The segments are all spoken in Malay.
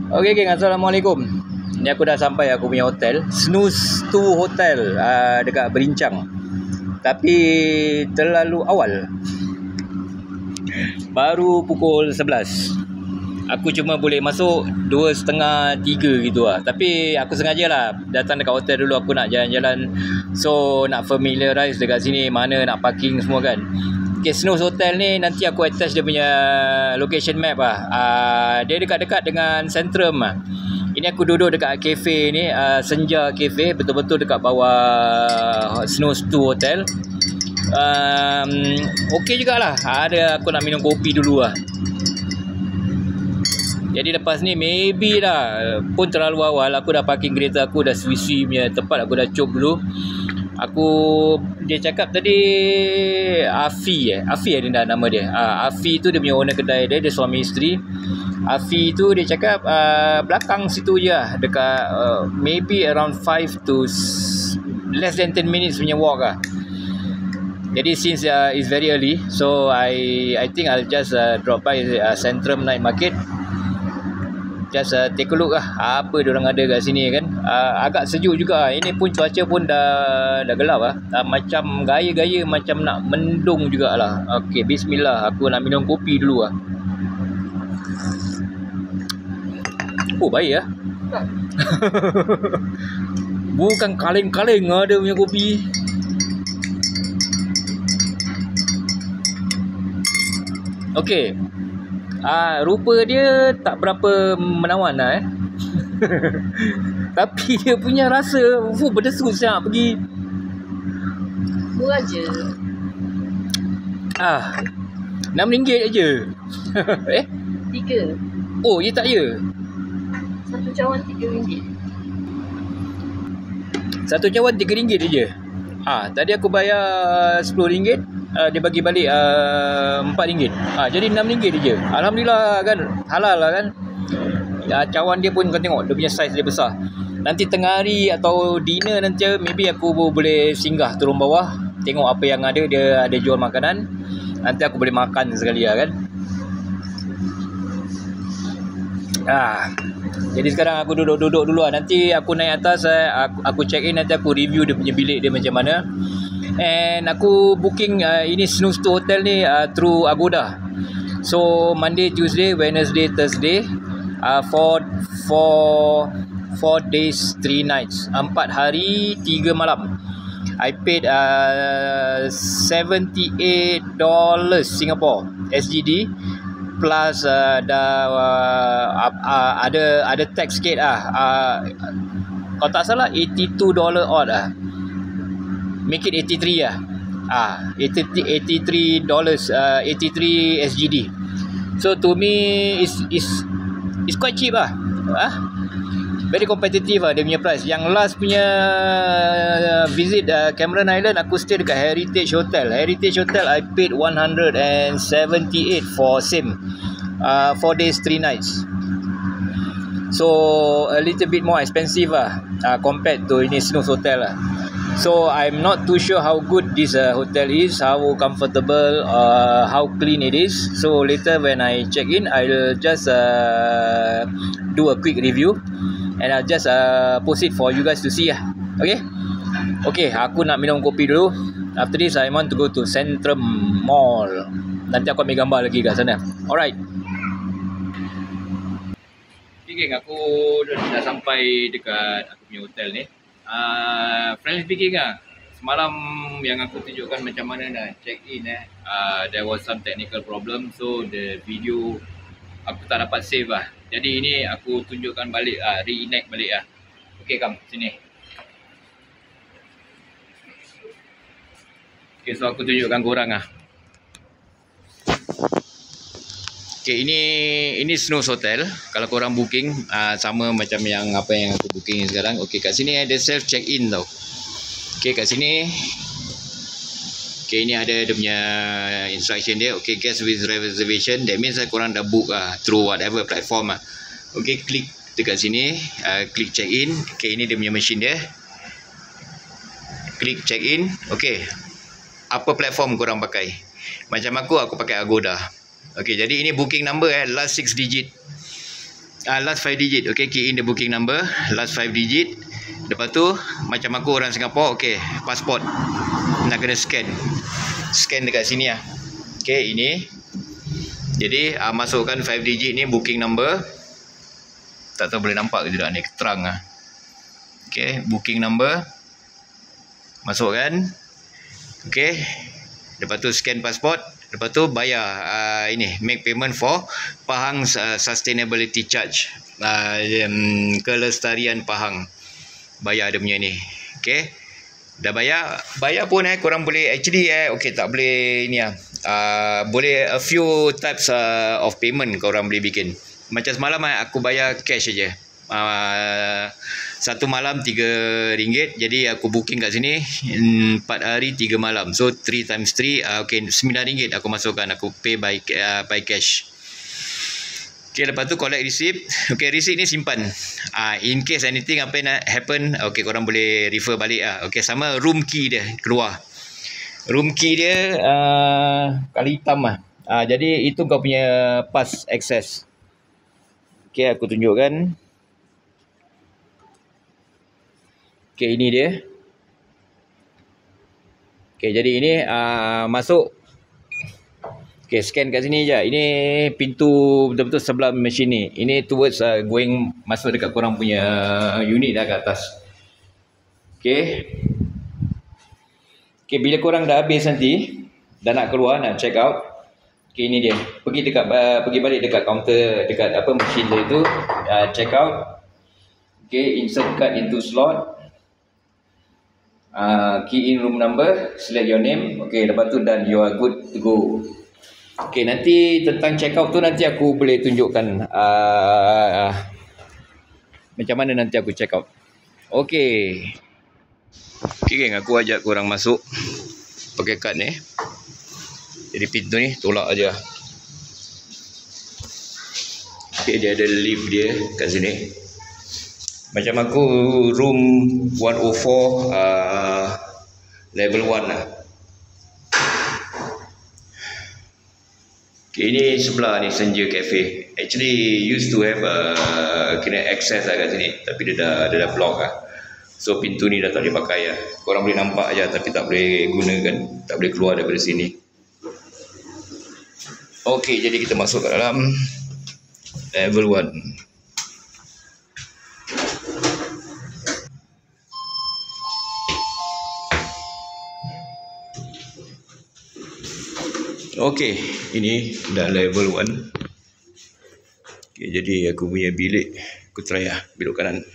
Okey geng, Assalamualaikum. Ni aku dah sampai aku punya hotel, Snooze 2 Hotel dekat Berincang. Tapi terlalu awal. Baru pukul 11. Aku cuma boleh masuk 2:30, 3 gitu lah. Tapi aku sengaja lah datang dekat hotel dulu, aku nak jalan-jalan. So nak familiarize dekat sini, mana nak parking semua kan. Okay, Snooze Hotel ni nanti aku attach dia punya location map lah. Dia dekat-dekat dengan Centrum lah. Ini aku duduk dekat cafe ni, Senja Cafe, betul-betul dekat bawah Snooze 2 Hotel. Okey jugalah. Ada aku nak minum kopi dulu lah. Jadi lepas ni maybe lah pun terlalu awal, aku dah parking kereta aku, dah sui-sui punya tempat, aku dah cop dulu. Dia cakap tadi Afi ada nama dia. Afi tu dia punya owner kedai dia suami isteri. Afi tu dia cakap belakang situ je lah, dekat maybe around 5 to less than 10 minutes punya walk lah. Jadi since it's very early, so I think I'll just drop by Centrum Night Market. Just take a look lah apa diorang ada kat sini kan. Agak sejuk juga. Ini pun cuaca pun dah gelap lah. Macam gaya-gaya macam nak mendung jugalah. Okey, bismillah. Aku nak minum kopi dulu lah. Oh, baik lah. Bukan kaleng-kaleng ada punya kopi. Okey. Rupa dia tak berapa menawan lah tapi dia punya rasa berdesut siap pergi. Murah je. RM6 je. 3. Oh, ya tak ya? Satu cawan RM3. Satu cawan RM3 je. Tadi aku bayar RM10. Dia bagi balik RM4. Jadi RM6 je. Alhamdulillah kan. Halal lah kan. Cawan dia pun kau tengok, dia punya saiz dia besar. Nanti tengah hari atau dinner nanti maybe aku boleh singgah turun bawah, tengok apa yang ada. Dia ada jual makanan, nanti aku boleh makan sekali lah kan. Jadi sekarang aku duduk dulu lah. Nanti aku naik atas, aku check in, nanti aku review dia punya bilik dia macam mana. And aku booking ini Snooze 2 Hotel ni through Agoda. So Monday, Tuesday, Wednesday, Thursday, 4 days 3 nights, 4 hari 3 malam. I paid $78 Singapore SGD plus ada tax sikit kalau tak salah $82 odd lah. Make it 83 lah. $83 83 SGD. So to me it's quite cheap lah. Very competitive lah dia punya price. Yang last punya visit Cameron Island, aku stay dekat Heritage Hotel. Heritage Hotel I paid $178 for same 4 days 3 nights. So a little bit more expensive lah compared to ini Snooze Hotel lah. So I'm not too sure how good this hotel is, how comfortable, how clean it is. So later when I check in, I'll just do a quick review and I'll just post it for you guys to see lah. Okay, aku nak minum kopi dulu. After this I want to go to Centrum Mall. Nanti aku ambil gambar lagi kat sana. Alright. Okay geng, aku dah sampai dekat aku punya hotel ni. Friendly speaking semalam yang aku tunjukkan macam mana nak check in there was some technical problem, so the video aku tak dapat save lah. Jadi ini aku tunjukkan balik reenact balik Okay, come sini. Okay, so aku tunjukkan korang Okay, ini Snooze Hotel. Kalau korang booking sama macam yang apa yang aku booking sekarang. Okay, kat sini ada self check in tau. Okay, kat sini. Okay, ini ada dia punya instruction dia. Okay, guest with reservation. That means korang dah book through whatever platform Okay, klik dekat sini, klik check in. Okay, ini dia punya machine dia. Klik check in. Okay, apa platform korang pakai? Macam aku pakai Agoda. Okay, jadi ini booking number last 6 digit. last 5 digit. Okay, key in the booking number, last 5 digit. Lepas tu macam aku orang Singapore, okay, passport nak kena scan dekat sini lah. Okay, ini jadi masukkan 5 digit ni booking number. Tak tahu boleh nampak ke tidak ni, terang lah. Okay, booking number masukkan. Okay, lepas tu scan passport. Lepas tu bayar ini, make payment for Pahang Sustainability Charge, kelestarian Pahang. Bayar dia punya ni. Okay, dah bayar pun korang boleh actually okay, tak boleh ni lah. Boleh a few types of payment korang boleh bikin. Macam semalam aku bayar cash aja. Satu malam RM3, jadi aku booking kat sini 4 hari 3 malam. So 3 times 3 okay, RM9 aku masukkan, aku pay by cash. Okay, lepas tu collect receipt. Okay, receipt ni simpan. In case anything apa nak happen, okay, korang boleh refer balik lah. Okay, sama room key dia keluar. Room key dia kali hitam lah. Jadi itu kau punya pass access. Okay, aku tunjukkan. Okay, ini dia. Okay, jadi ini masuk. Okay, scan kat sini je. Ini pintu betul-betul sebelah mesin ni. Ini towards going masuk dekat korang punya unit dah kat atas. Okay. Okay, bila korang dah habis nanti, dah nak keluar, nak check out. Okay, ini dia. Pergi balik dekat counter, dekat apa mesin dia tu. Check out. Okay, insert card into slot. Key in room number, select your name. Okay, lepas tu done, you are good to go. Okay, nanti tentang check out tu nanti aku boleh tunjukkan macam mana nanti aku check out. Okay. Okay geng, aku ajak korang masuk pakai kad ni. Jadi pintu ni tolak aja. Okay, dia ada lift dia kat sini. Macam aku room 104 level 1 lah. Okay, ini sebelah ni Senja Cafe. Actually used to have kena access lah kat sini, tapi dia dah block lah. So pintu ni dah tak boleh pakai lah. Korang boleh nampak aja tapi tak boleh gunakan, tak boleh keluar daripada sini. Okay, jadi kita masuk ke dalam level 1. Okey, ini dah level 1. Okey, jadi aku punya bilik, aku try lah belok kanan.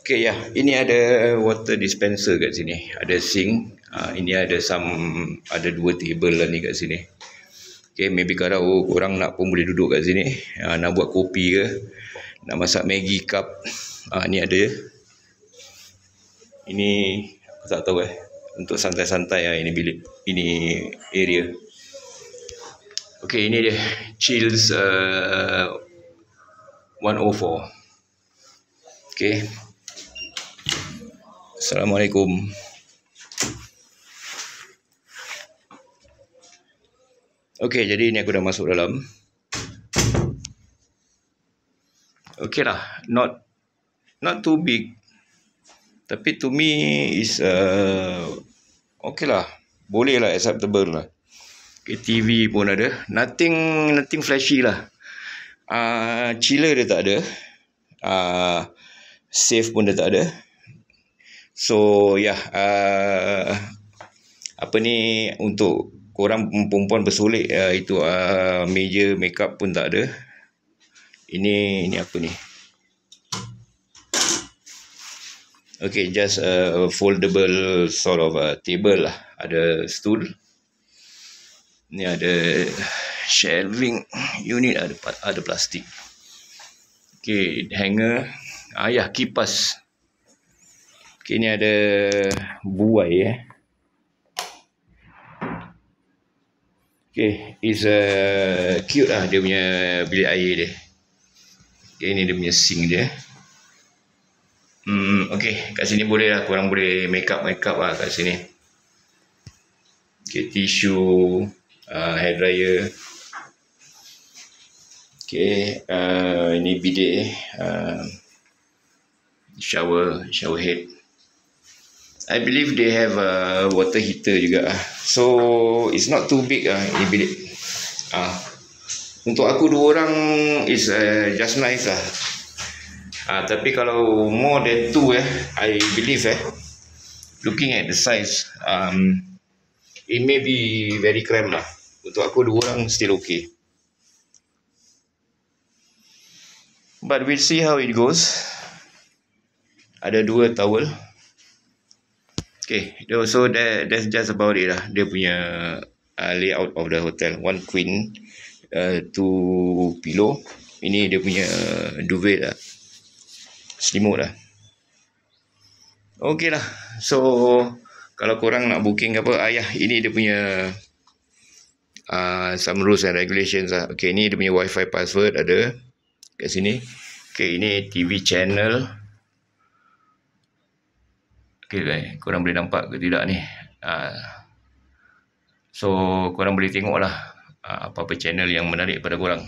Okey, ya, ini ada water dispenser kat sini. Ada sink. Ini ada ada 2 table lah ni kat sini. Okey, maybe kalau korang nak pun boleh duduk kat sini. Nak buat kopi ke, nak masak Maggi cup. Ni ada. Ini aku tak tahu untuk santai-santai lah ini bilik, ini area. Okay, ini dia Chills 104. Okay, Assalamualaikum. Okay, jadi ini aku dah masuk dalam. Okay lah, not too big, tapi to me is okay lah, boleh lah, acceptable lah. Okay, TV pun ada. Nothing flashy lah. Chiller dia tak ada. Safe pun dia tak ada. So yeah, apa ni, untuk korang perempuan bersolek itu meja makeup pun tak ada. Ini apa ni? Okay, just a foldable sort of table lah. Ada stool. Ni ada shelving unit, ada plastik. Okay, hanger. Ya, kipas. Okay, ni ada buai Okay, is cute lah dia punya bilik air dia. Okay, ni dia punya sink dia. Okay, kat sini boleh lah, korang boleh make up lah kat sini. Okay, tisu, hair dryer. Okay, ini bidet shower head. I believe they have a water heater juga. So it's not too big ini bidet. Untuk aku 2 orang is just nice lah. Tapi kalau more than 2 I believe looking at the size it may be very cramped lah. Untuk aku 2 orang still okay. But we'll see how it goes. Ada 2 towel. Okay, so that's just about it lah. Dia punya layout of the hotel. 1 queen, 2 pillow. Ini dia punya duvet lah. Selimut lah. Okay lah. So kalau korang nak booking apa, ini dia punya some rules and regulations lah. Okay, ni dia punya wifi password ada kat sini. Okay, ini TV channel. Okay, korang boleh nampak ke tidak ni? So korang boleh tengok lah apa-apa channel yang menarik pada korang.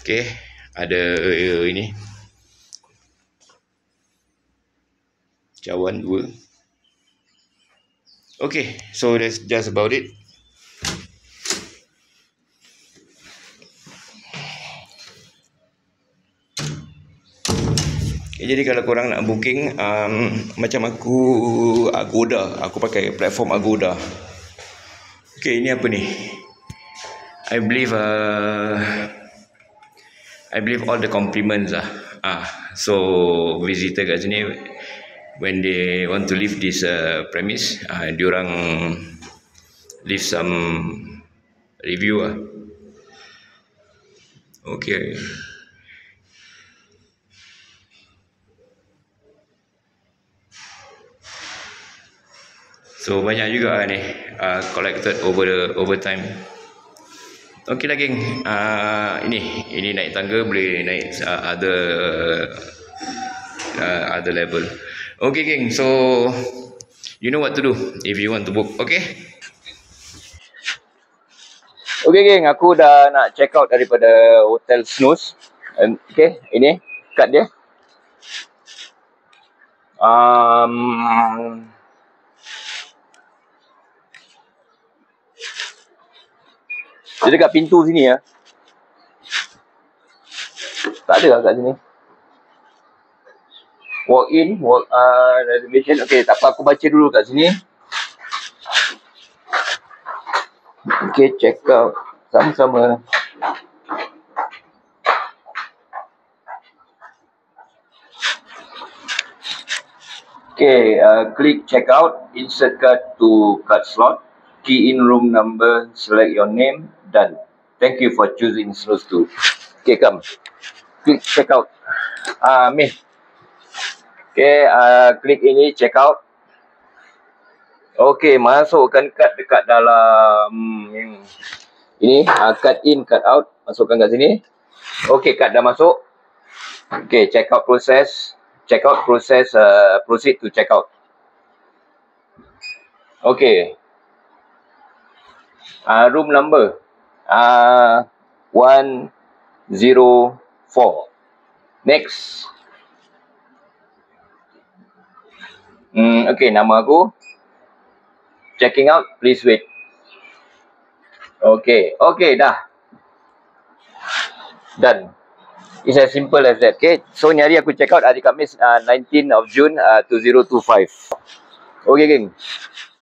Okay, ada ini cawan 2. Okay, so that's just about it. Jadi kalau korang nak booking macam aku Agoda, aku pakai platform Agoda. Okay, ini apa ni? I believe all the compliments lah. So visitor kat sini when they want to leave this premise, diorang leave some review lah. Okay. So banyak juga ni collected over time. Okey lah geng. Ini naik tangga, boleh naik other level. Okay geng, so you know what to do if you want to book. Okay geng, aku dah nak check out daripada Hotel Snooze. Okay, ini kad dia. Dia dekat pintu sini ya. Tak ada lah kat sini. Walk in, reservation. Okay, tak apa, aku baca dulu kat sini. Okay, check out. Sama-sama. Okay, click check out. Insert card to card slot. Key in room number. Select your name. Done. Thank you for choosing Snooze 2. Okay, come. Click check out. Min. Okay, klik ini check out. Okay, masukkan kad dekat dalam ini. Card in, card out. Masukkan kat sini. Okay, kad dah masuk. Okay, check out process. Check out process. Proceed to check out. Okay. Room number 104. Next. Okay, nama aku. Checking out, please wait. Okay, dah. Done. It's as simple as that. Okay, so ni hari aku check out hari Khamis 19 of June 2025. Okay geng.